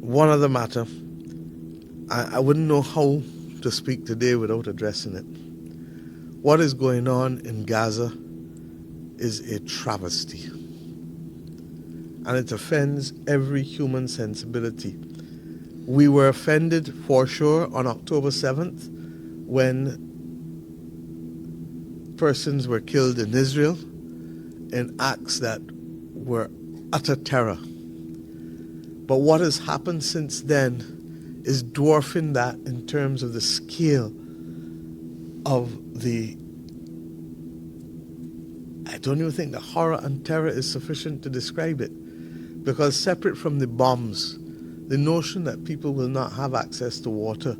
one other matter. I wouldn't know how to speak today without addressing it. What is going on in Gaza is a travesty, and it offends every human sensibility. We were offended for sure on October 7th when persons were killed in Israel in acts that were utter terror. But what has happened since then is dwarfing that in terms of the scale of I don't even think the horror and terror is sufficient to describe it. Because separate from the bombs, the notion that people will not have access to water,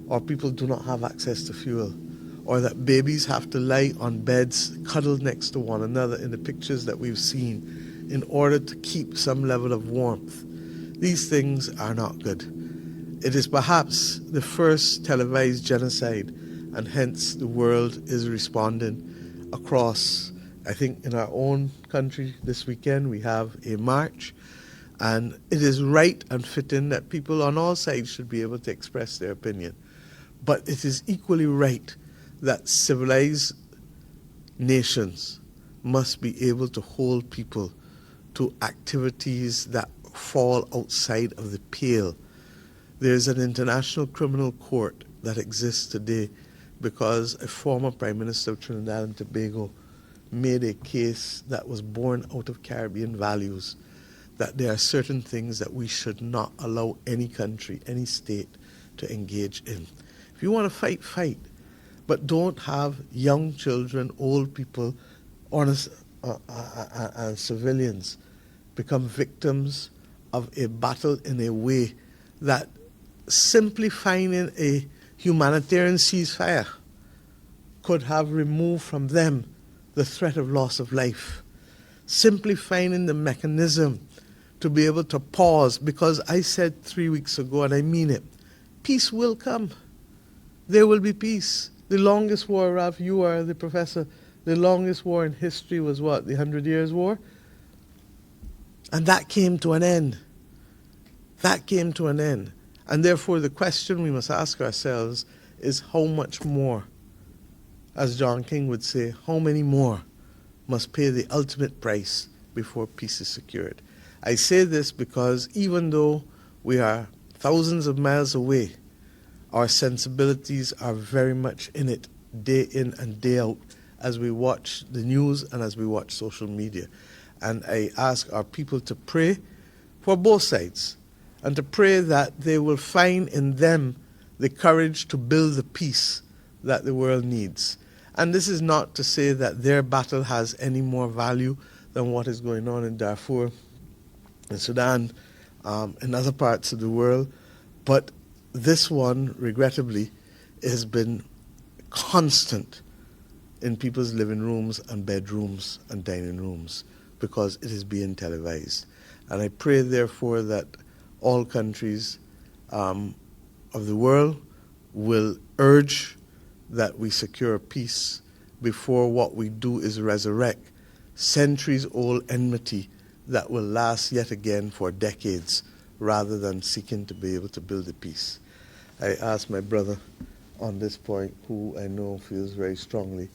or people do not have access to fuel, or that babies have to lie on beds cuddled next to one another in the pictures that we've seen in order to keep some level of warmth. These things are not good. It is perhaps the first televised genocide, and hence the world is responding across. I think in our own country this weekend we have a march, and it is right and fitting that people on all sides should be able to express their opinion. But it is equally right that civilized nations must be able to hold people to activities that fall outside of the pale. There's an international criminal court that exists today because a former Prime Minister of Trinidad and Tobago made a case that was born out of Caribbean values, that there are certain things that we should not allow any country, any state to engage in. If you want to fight, fight. But don't have young children, old people, honest, and civilians become victims of a battle in a way that simply finding a humanitarian ceasefire could have removed from them the threat of loss of life. Simply finding the mechanism to be able to pause, because I said 3 weeks ago, and I mean it, peace will come. There will be peace. The longest war, Ralph, you are the professor, the longest war in history was what, the 100 Years' War? And that came to an end. That came to an end. And therefore the question we must ask ourselves is how much more, as John King would say, how many more must pay the ultimate price before peace is secured? I say this because even though we are thousands of miles away, our sensibilities are very much in it, day in and day out, as we watch the news and as we watch social media. And I ask our people to pray for both sides, and to pray that they will find in them the courage to build the peace that the world needs. And this is not to say that their battle has any more value than what is going on in Darfur, in Sudan, in other parts of the world, but this one, regrettably, has been constant in people's living rooms and bedrooms and dining rooms because it is being televised. And I pray, therefore, that all countries of the world will urge that we secure peace before what we do is resurrect centuries-old enmity that will last yet again for decades, rather than seeking to be able to build a peace. I ask my brother on this point, who I know feels very strongly